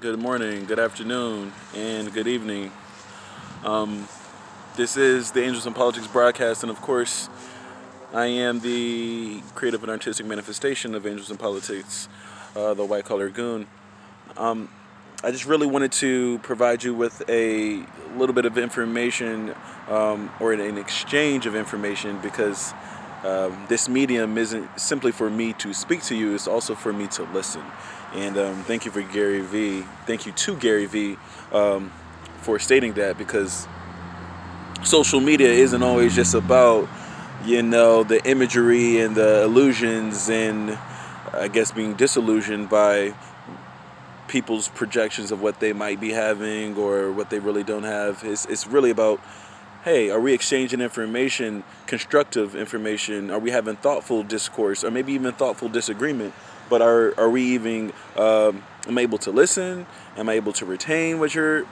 Good morning, good afternoon, and good evening. Um, this is the Angels in Politics broadcast, and of course, I am the creative and artistic manifestation of Angels in Politics, the white collar goon. Um, I just really wanted to provide you with a little bit of information or an exchange of information because this medium isn't simply for me to speak to you, it's also for me to listen. And thank you for Gary Vee. Thank you to Gary Vee for stating that because social media isn't always just about, the imagery and the illusions and I guess being disillusioned by people's projections of what they might be having or what they really don't have. It's really about, hey, are we exchanging information, constructive information? Are we having thoughtful discourse or maybe even thoughtful disagreement? But are we even, am I able to listen? Am I able to retain what you're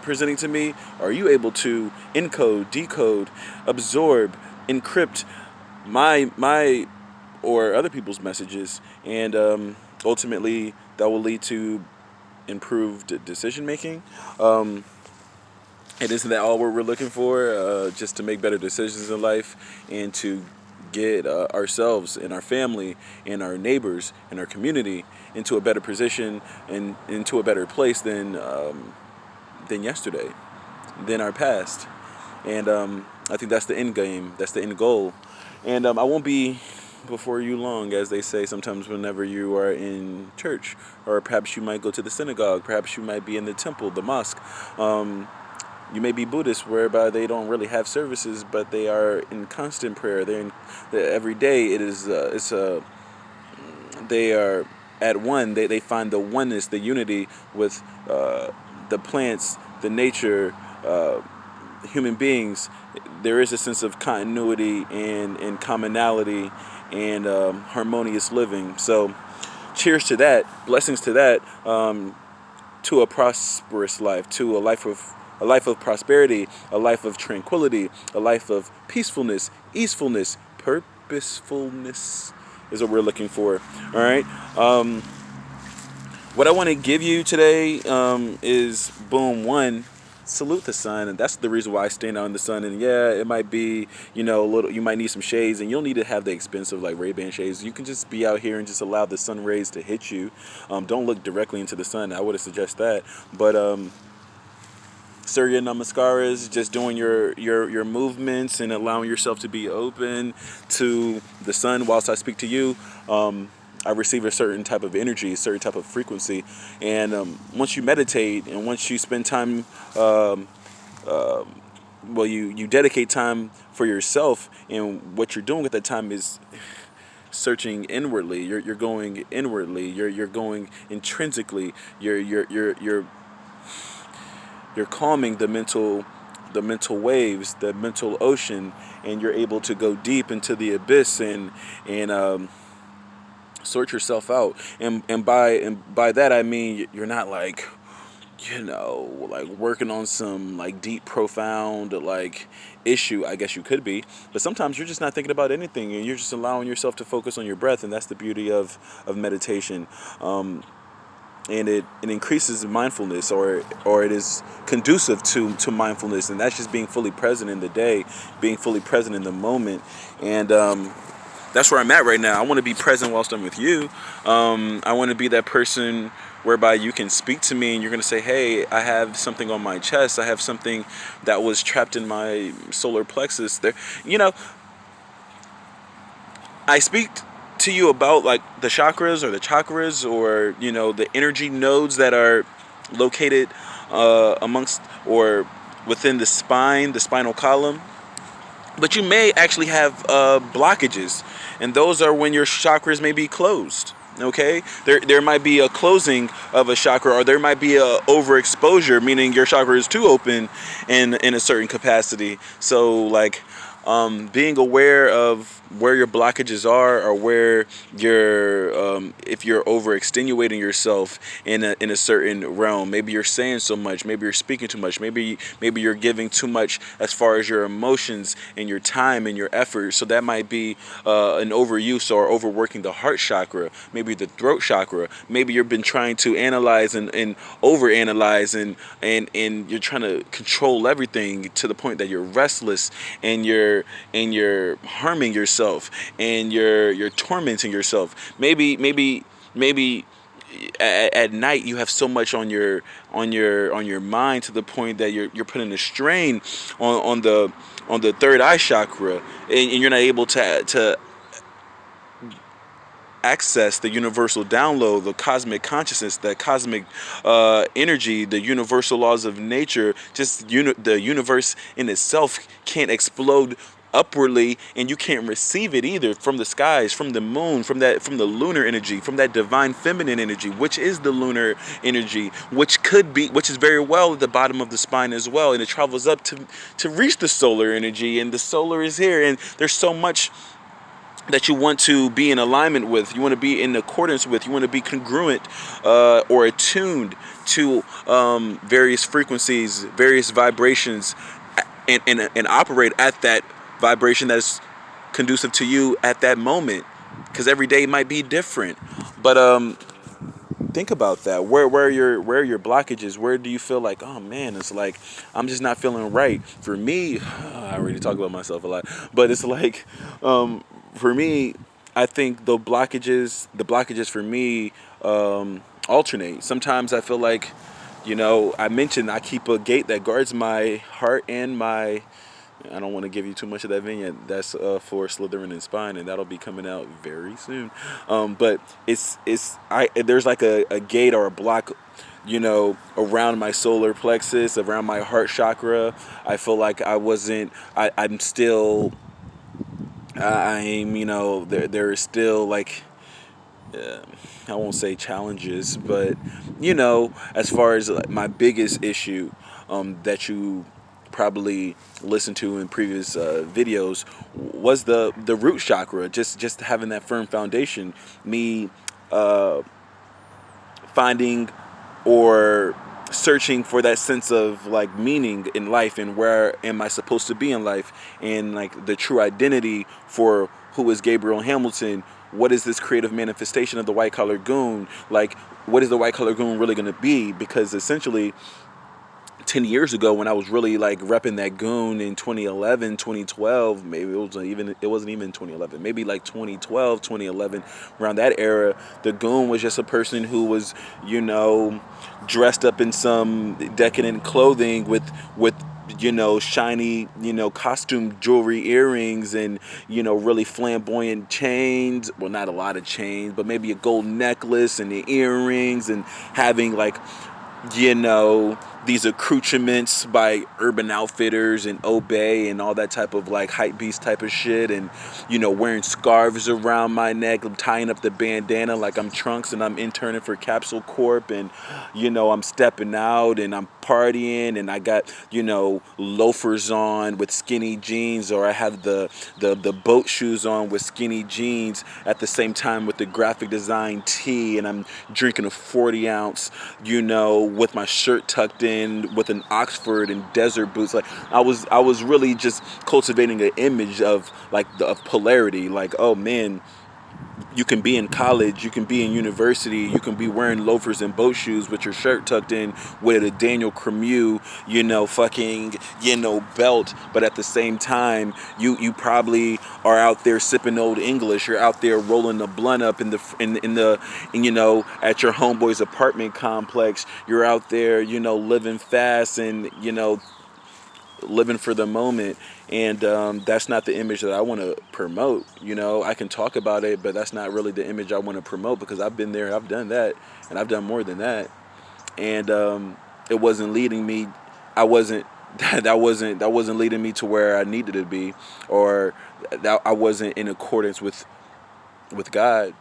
presenting to me? Are you able to encode, decode, absorb, encrypt my or other people's messages? And ultimately, that will lead to improved decision making. And isn't that all we're looking for? Just to make better decisions in life and to get ourselves and our family and our neighbors and our community into a better position and into a better place than yesterday, than our past. And I think that's the end game. That's the end goal. And I won't be before you long, as they say sometimes whenever you are in church, or perhaps you might go to the synagogue, perhaps you might be in the temple, the mosque. You may be Buddhist, whereby they don't really have services, but they are in constant prayer. Every day. They are at one. They find the oneness, the unity with the plants, the nature, human beings. There is a sense of continuity and commonality and harmonious living. So, cheers to that. Blessings to that. To a prosperous life, to a life of prosperity, a life of tranquility, a life of peacefulness, easefulness, purposefulness is what we're looking for. All right. What I want to give you today is boom one. Salute the sun, and that's the reason why I stand out in the sun. And yeah, it might be, a little. You might need some shades, and you don't need to have the expensive like Ray-Ban shades. You can just be out here and just allow the sun rays to hit you. Don't look directly into the sun. I would suggest that, but Surya Namaskaras, just doing your movements and allowing yourself to be open to the sun whilst I speak to you. I receive a certain type of energy, a certain type of frequency. And once you meditate and once you spend time, you dedicate time for yourself, and what you're doing at that time is searching inwardly. You're going inwardly. You're going intrinsically. You're calming the mental waves, the mental ocean, and you're able to go deep into the abyss and sort yourself out. And by that I mean you're not like working on some like deep, profound like issue. I guess you could be, but sometimes you're just not thinking about anything, and you're just allowing yourself to focus on your breath, and that's the beauty of meditation. And it increases mindfulness, or it is conducive to mindfulness, and that's just being fully present in the day, being fully present in the moment. And that's where I'm at right now. I want to be present whilst I'm with you. I want to be that person whereby you can speak to me and you're going to say, hey, I have something on my chest, I have something that was trapped in my solar plexus there. I speak to you about like the chakras or the energy nodes that are located amongst or within the spine, the spinal column. But you may actually have blockages, and those are when your chakras may be closed. Okay, there might be a closing of a chakra, or there might be a overexposure, meaning your chakra is too open in a certain capacity. So like being aware of where your blockages are, or where you're if you're over extenuating yourself in a certain realm. Maybe you're saying so much, maybe you're speaking too much, maybe you're giving too much as far as your emotions and your time and your effort. So that might be an overuse or overworking the heart chakra, maybe the throat chakra. Maybe you've been trying to analyze and overanalyze, and you're trying to control everything to the point that you're restless, and you're harming yourself, and you're tormenting yourself. Maybe at night you have so much on your mind, to the point that you're putting a strain on the third eye chakra, and you're not able to access the universal download, the cosmic consciousness, that cosmic energy, the universal laws of nature. Just the universe in itself can't explode upwardly, and you can't receive it either from the skies, from the moon, from the lunar energy, from that divine feminine energy, which is the lunar energy, which is very well at the bottom of the spine as well, and it travels up to reach the solar energy, and the solar is here, and there's so much that you want to be in alignment with, you want to be in accordance with, you want to be congruent or attuned to various frequencies, various vibrations, and operate at that vibration that is conducive to you at that moment, because every day might be different. But think about that. Where are your blockages? Where do you feel like, oh man, it's like I'm just not feeling right? For me, I already talk about myself a lot, but it's like for me, I think the blockages for me alternate. Sometimes I feel like, I mentioned I keep a gate that guards my heart and my. I don't want to give you too much of that vignette. That's for Slytherin and Spine, and that'll be coming out very soon. But there's like a gate or a block, around my solar plexus, around my heart chakra. I feel like I'm still. There is still like. I won't say challenges, but as far as like, my biggest issue that you probably listened to in previous videos was the root chakra, just having that firm foundation, me finding or searching for that sense of like meaning in life, and where am I supposed to be in life, and like the true identity for who is Gabriel Hamilton. What is this creative manifestation of the white collar goon? Like, what is the white collar goon really going to be? Because essentially 10 years ago, when I was really like repping that goon in 2011, 2012, maybe it wasn't even 2011, maybe like 2012, 2011, around that era, the goon was just a person who was, dressed up in some decadent clothing with shiny, costume jewelry, earrings, and, really flamboyant chains. Well, not a lot of chains, but maybe a gold necklace and the earrings, and having like, these accoutrements by Urban Outfitters and Obey and all that type of like hype beast type of shit, and wearing scarves around my neck, tying up the bandana like I'm Trunks and I'm interning for Capsule Corp, and I'm stepping out and I'm partying, and I got loafers on with skinny jeans, or I have the boat shoes on with skinny jeans at the same time with the graphic design tee, and I'm drinking a 40 ounce with my shirt tucked in, with an Oxford and desert boots. Like I was really just cultivating an image of like of polarity. Like, oh man, you can be in college, you can be in university, you can be wearing loafers and boat shoes with your shirt tucked in, with a Daniel Cremieux, belt. But at the same time, you probably are out there sipping Old English. You're out there rolling the blunt up at your homeboy's apartment complex. You're out there, living fast and, living for the moment. And that's not the image that I want to promote. I can talk about it, but that's not really the image I want to promote, because I've been there, I've done that, and I've done more than that. And it wasn't leading me. I wasn't. That wasn't leading me to where I needed to be, or that I wasn't in accordance with God.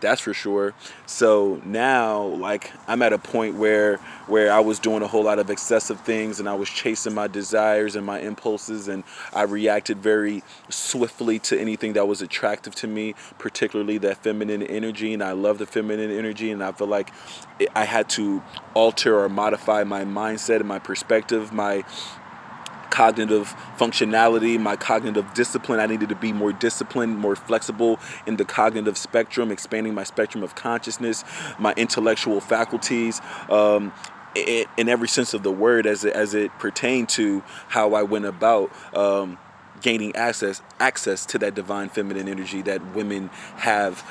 That's for sure. So now, like, I'm at a point where I was doing a whole lot of excessive things, and I was chasing my desires and my impulses, and I reacted very swiftly to anything that was attractive to me, particularly that feminine energy. And I love the feminine energy, and I feel like I had to alter or modify my mindset and my perspective, my cognitive functionality, my cognitive discipline. I needed to be more disciplined, more flexible in the cognitive spectrum, expanding my spectrum of consciousness, my intellectual faculties, in every sense of the word, as it pertained to how I went about gaining access to that divine feminine energy that women have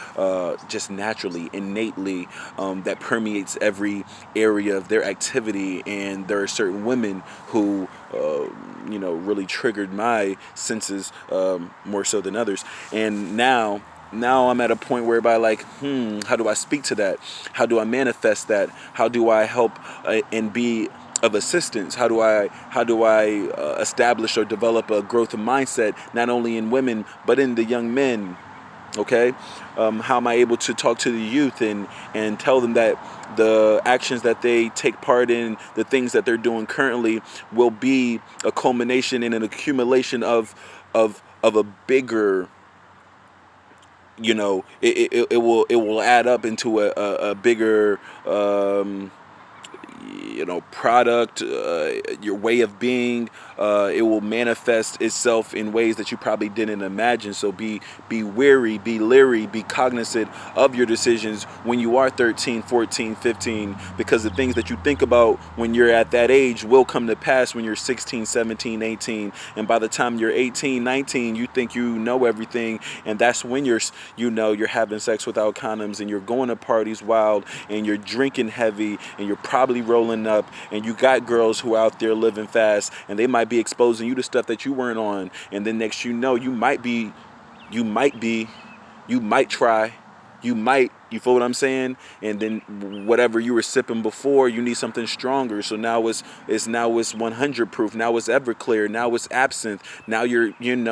just naturally, innately, that permeates every area of their activity. And there are certain women who really triggered my senses more so than others. And now I'm at a point whereby, like, how do I speak to that? How do I manifest that? How do I help and be of assistance? How do I establish or develop a growth of mindset, not only in women but in the young men? Okay, how am I able to talk to the youth and tell them that the actions that they take part in, the things that they're doing currently, will be a culmination and an accumulation of a bigger, it will add up into a bigger product, your way of being. It will manifest itself in ways that you probably didn't imagine. So be wary, be leery, be cognizant of your decisions when you are 13, 14, 15, because the things that you think about when you're at that age will come to pass when you're 16, 17, 18. And by the time you're 18, 19, you think you know everything, and that's when you're having sex without condoms, and you're going to parties wild, and you're drinking heavy, and you're probably rolling up, and you got girls who are out there living fast, and they might be exposing you to stuff that you weren't on. And then next you might try, you feel what I'm saying? And then whatever you were sipping before, you need something stronger. So now it's 100 proof. Now it's Everclear. Now it's absinthe. Now you're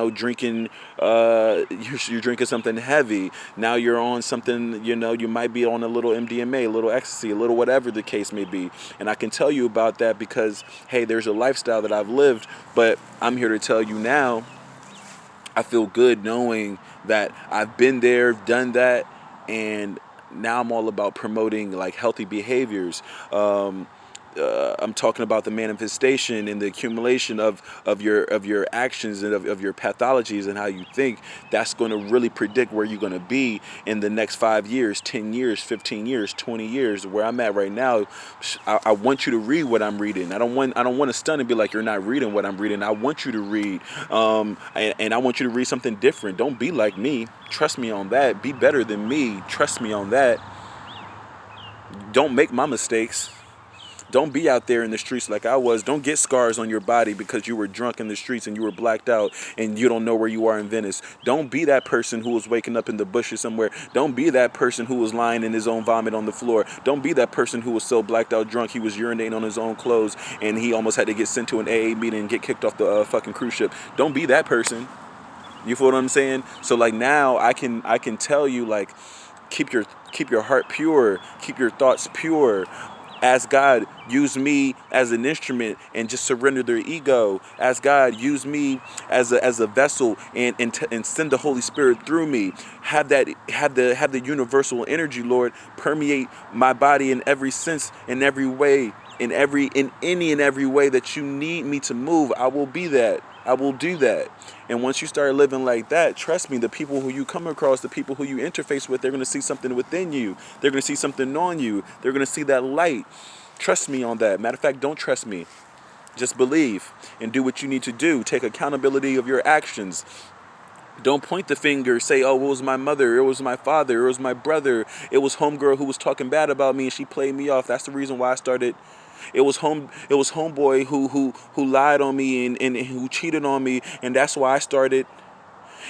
drinking you're drinking something heavy. Now you're on something, you might be on a little MDMA, a little ecstasy, a little whatever the case may be. And I can tell you about that because, hey, there's a lifestyle that I've lived, but I'm here to tell you now, I feel good knowing that I've been there, done that, and now I'm all about promoting, like, healthy behaviors. I'm talking about the manifestation and the accumulation of your actions and of your pathologies and how you think. That's going to really predict where you're going to be in the next 5 years, 10 years, 15 years, 20 years. Where I'm at right now, I want you to read what I'm reading. I don't want to stun and be like, you're not reading what I'm reading. I want you to read, and I want you to read something different. Don't be like me. Trust me on that. Be better than me. Trust me on that. Don't make my mistakes. Don't be out there in the streets like I was. Don't get scars on your body because you were drunk in the streets and you were blacked out and you don't know where you are in Venice. Don't be that person who was waking up in the bushes somewhere. Don't be that person who was lying in his own vomit on the floor. Don't be that person who was so blacked out drunk he was urinating on his own clothes and he almost had to get sent to an AA meeting and get kicked off the fucking cruise ship. Don't be that person. You feel what I'm saying? So, like, now I can tell you, like, keep your heart pure, keep your thoughts pure. Ask God, use me as an instrument, and just surrender their ego. Ask God, use me as a vessel, and send the Holy Spirit through me. Have the universal energy, Lord, permeate my body in every sense, in every way, in any and every way that you need me to move. I will be that. I will do that. And once you start living like that, trust me, the people who you come across, the people who you interface with, they're going to see something within you. They're going to see something on you. They're going to see that light. Trust me on that. Matter of fact, don't trust me. Just believe and do what you need to do. Take accountability of your actions. Don't point the finger, say, oh, it was my mother, it was my father, it was my brother, it was homegirl who was talking bad about me and she played me off. That's the reason why I started. It was homeboy who lied on me and who cheated on me, and that's why I started.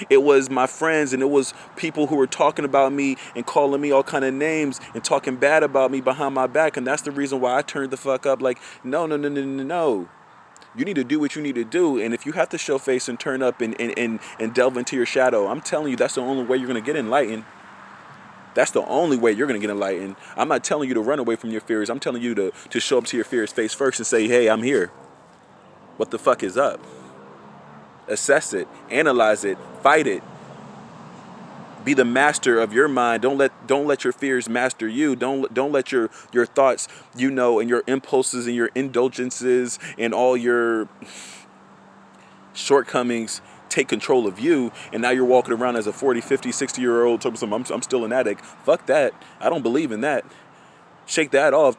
It was my friends, and it was people who were talking about me and calling me all kind of names and talking bad about me behind my back, and that's the reason why I turned the fuck up. Like, no. You need to do what you need to do, and if you have to show face and turn up and delve into your shadow, I'm telling you, that's the only way you're going to get enlightened. That's the only way you're going to get enlightened. I'm not telling you to run away from your fears. I'm telling you to show up to your fears face first and say, hey, I'm here. What the fuck is up? Assess it, analyze it, fight it. Be the master of your mind. Don't let your fears master you. Don't let your thoughts, and your impulses and your indulgences and all your shortcomings take control of you, and now you're walking around as a 40, 50, 60-year-old talking some I'm still an addict. Fuck that. I don't believe in that. Shake that off.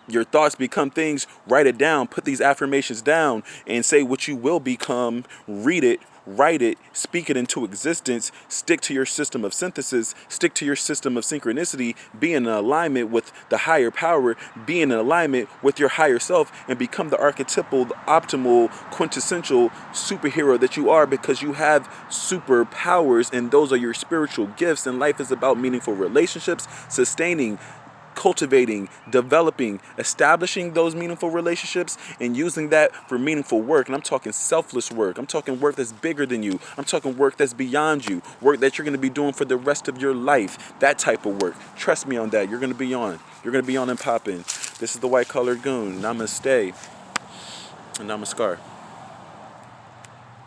Your thoughts become things. Write it down. Put these affirmations down and say what you will become. Read it, write it, speak it into existence. Stick to your system of synthesis. Stick to your system of synchronicity. Be in alignment with the higher power. Be in alignment with your higher self and become the archetypal, the optimal, quintessential superhero that you are, because you have superpowers, and those are your spiritual gifts. And life is about meaningful relationships, sustaining, cultivating, developing, establishing those meaningful relationships, and using that for meaningful work. And I'm talking selfless work. I'm talking work that's bigger than you. I'm talking work that's beyond you. Work that you're going to be doing for the rest of your life. That type of work. Trust me on that. You're going to be on. You're going to be on and popping. This is the White Collar Goon. Namaste. And Namaskar.